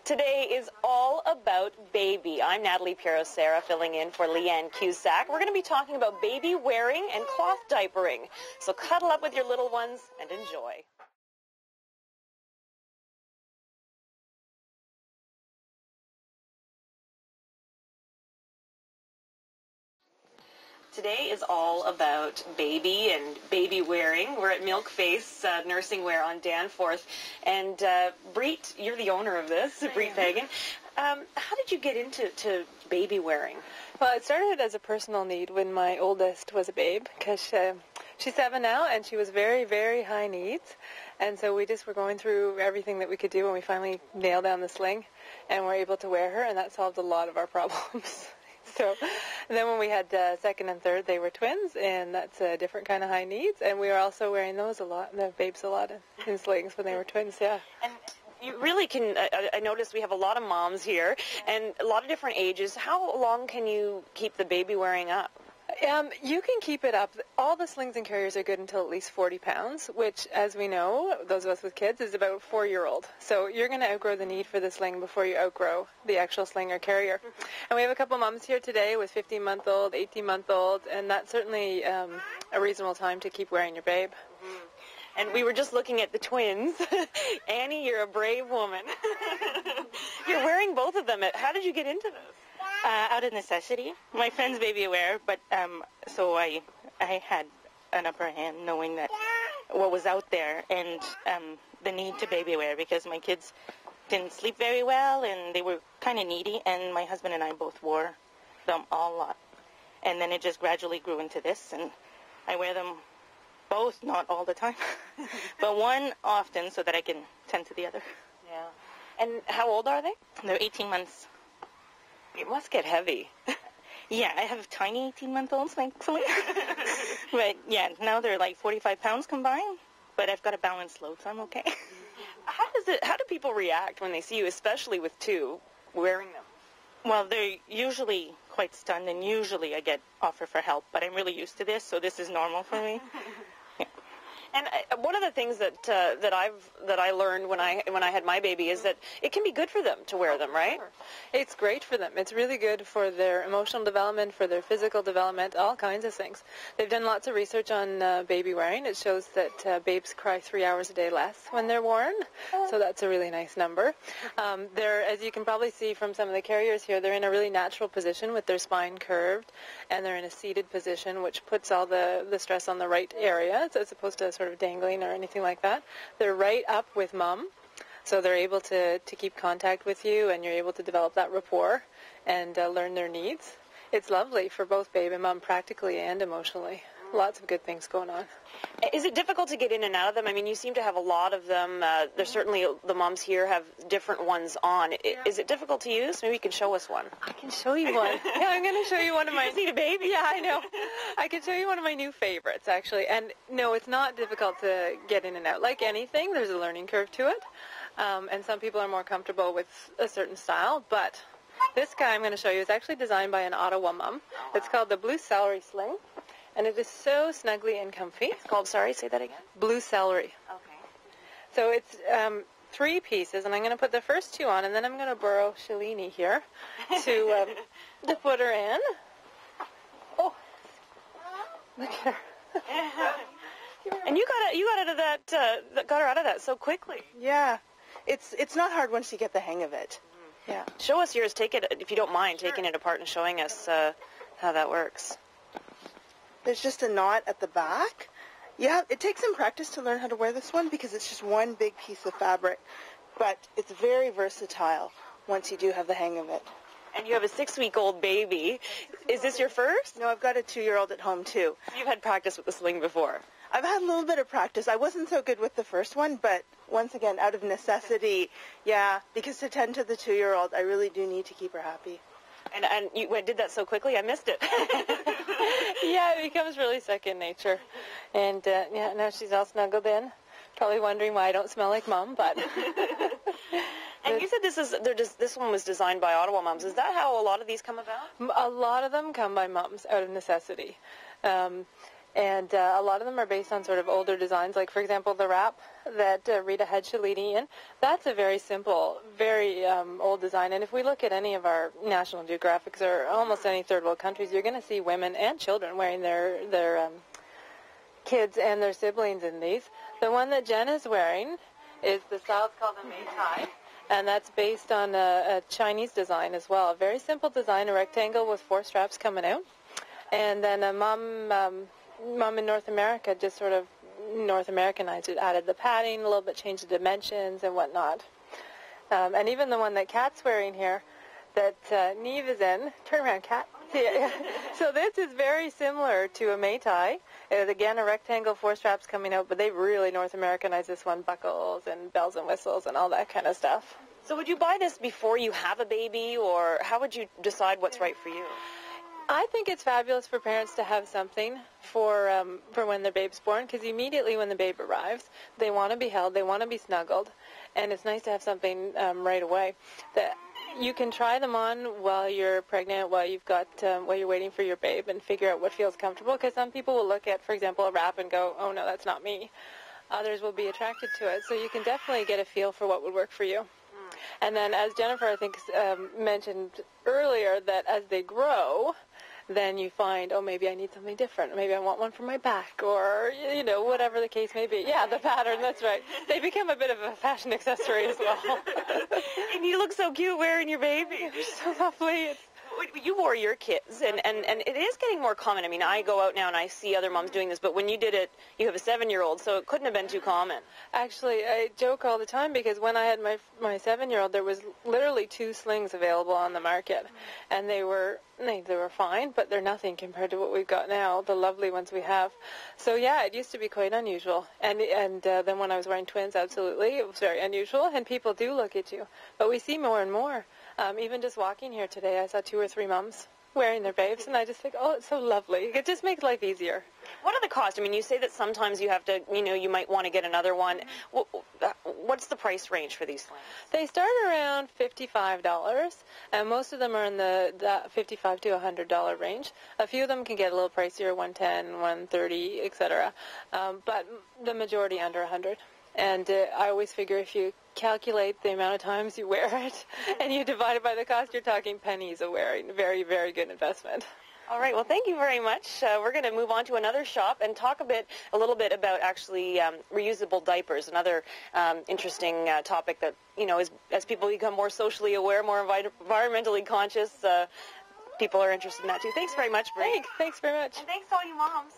Today is all about baby. I'm Natalie Pirosera, filling in for Leanne Cusack. We're going to be talking about baby wearing and cloth diapering. So cuddle up with your little ones and enjoy. Today is all about baby and baby wearing. We're at Milkface Nursingwear on Danforth. And Britt, you're the owner of this, Britt Pegan. How did you get into baby wearing? Well, it started as a personal need when my oldest was a babe, because she's 7 now, and she was very, very high needs. And so we just were going through everything that we could do, and we finally nailed down the sling, and were able to wear her, and that solved a lot of our problems. So then when we had second and third, they were twins, and that's a different kind of high needs. And we were also wearing those a lot, the babes a lot in slings when they were twins, yeah. And you really can, I noticed we have a lot of moms here, and a lot of different ages. How long can you keep the baby wearing up? You can keep it up. All the slings and carriers are good until at least 40 pounds, which, as we know, those of us with kids, is about a 4-year-old. So you're going to outgrow the need for the sling before you outgrow the actual sling or carrier. And we have a couple moms here today with 15-month-old, 18-month-old, and that's certainly a reasonable time to keep wearing your babe. And we were just looking at the twins. Annie, you're a brave woman. You're wearing both of them. How did you get into this? Out of necessity. My friend's baby wear, but so I had an upper hand knowing that what was out there and the need to baby wear, because my kids didn't sleep very well and they were kind of needy, and my husband and I both wore them a lot. And then it just gradually grew into this, and I wear them both, not all the time, but one often so that I can tend to the other. Yeah. And how old are they? They're 18 months. It must get heavy. Yeah, I have tiny 18-month-olds, thankfully. But yeah, now they're like 45 pounds combined, but I've got a balanced load, so I'm okay. How do people react when they see you, especially with two, wearing them? Well, they're usually quite stunned, and usually I get offer for help, but I'm really used to this, so this is normal for me. And one of the things that I learned when I had my baby is that it can be good for them to wear them, right? It's great for them. It's really good for their emotional development, for their physical development, all kinds of things. They've done lots of research on baby wearing. It shows that babes cry 3 hours a day less when they're worn, so that's a really nice number. They're, as you can probably see from some of the carriers here, they're in a really natural position with their spine curved, and they're in a seated position, which puts all the stress on the right area, as opposed to sort of dangling or anything like that. They're right up with mom, so they're able to keep contact with you, and you're able to develop that rapport and learn their needs. It's lovely for both babe and mom, practically and emotionally. Lots of good things going on. Is it difficult to get in and out of them? I mean, you seem to have a lot of them. There's certainly, the moms here have different ones on. Is it difficult to use? Maybe you can show us one. I can show you one. Yeah, I'm going to show you one of my... You just need a baby. Yeah, I know. I can show you one of my new favorites, actually. And no, it's not difficult to get in and out. Like anything, there's a learning curve to it. And some people are more comfortable with a certain style. But this guy I'm going to show you is actually designed by an Ottawa mom. It's called the Blue Celery Sling. And it is so snuggly and comfy. It's called, sorry, say that again? Blue Celery. Okay. So it's 3 pieces, and I'm going to put the first 2 on, and then I'm going to borrow Shalini here to put her in. Oh, look at her. And you got out of that, got her out of that so quickly. Yeah, it's not hard once you get the hang of it. Yeah. Show us yours. Take it, if you don't mind, taking it apart and showing us how that works. There's just a knot at the back. Yeah, it takes some practice to learn how to wear this one because it's just one big piece of fabric. But it's very versatile once you do have the hang of it. And you have a 6-week-old baby. Is this your first? No, I've got a 2-year-old at home, too. You've had practice with the sling before. I've had a little bit of practice. I wasn't so good with the first one, but once again, out of necessity, yeah, because to tend to the 2-year-old, I really do need to keep her happy. And you did that so quickly, I missed it. Yeah, it becomes really second nature. And, yeah, now she's all snuggled in. Probably wondering why I don't smell like Mom, but... And you said this one was designed by Ottawa moms. Is that how a lot of these come about? A lot of them come by moms out of necessity. And a lot of them are based on sort of older designs, like, for example, the wrap that Rita had Shalini in. That's a very simple, very old design. And if we look at any of our National Geographics or almost any third world countries, you're going to see women and children wearing their kids and their siblings in these. The one that Jen is wearing is the style called the Meitai, and that's based on a Chinese design as well. A very simple design, a rectangle with 4 straps coming out. And then a mom in North America just sort of North Americanized it, added the padding a little bit, changed the dimensions and whatnot. And even the one that Kat's wearing here, that Neve is in. Turn around, Kat. So this is very similar to a Meitai. It is, again, a rectangle, 4 straps coming out, but they really North Americanized this one, buckles and bells and whistles and all that kind of stuff. So would you buy this before you have a baby, or how would you decide what's right for you? I think it's fabulous for parents to have something for when their babe's born, because immediately when the babe arrives, they want to be held, they want to be snuggled, and it's nice to have something right away. That you can try them on while you're pregnant, while you're waiting for your babe, and figure out what feels comfortable, because some people will look at, for example, a wrap and go, oh no, that's not me. Others will be attracted to it, so you can definitely get a feel for what would work for you. And then, as Jennifer, I think, mentioned earlier, that as they grow, then you find, oh, maybe I need something different. Maybe I want one for my back, or, whatever the case may be. Yeah, the pattern, that's right. They become a bit of a fashion accessory as well. And you look so cute wearing your baby. You're so lovely. You wore your kids, and it is getting more common. I mean, I go out now and I see other moms doing this, but when you did it, you have a 7-year-old, so it couldn't have been too common. Actually, I joke all the time, because when I had my 7-year-old, there was literally 2 slings available on the market, and they were fine, but they're nothing compared to what we've got now, the lovely ones we have. So yeah, it used to be quite unusual, and then when I was wearing twins, absolutely, it was very unusual, and people do look at you, but we see more and more. Even just walking here today, I saw 2 or 3 moms wearing their babes, and I just think, oh, it's so lovely. It just makes life easier. What are the costs? I mean, you say that sometimes you have to, you might want to get another one. What's the price range for these slings? They start around $55, and most of them are in the $55 to $100 range. A few of them can get a little pricier, $110, $130, etc., but the majority under $100. And I always figure if you calculate the amount of times you wear it and you divide it by the cost, you're talking pennies a wearing. Very, very good investment. All right. Well, thank you very much. We're going to move on to another shop and talk a little bit about actually reusable diapers, another interesting topic that, as people become more socially aware, more environmentally conscious, people are interested in that too. Thanks very much, Britt. Thanks very much. And thanks to all you moms.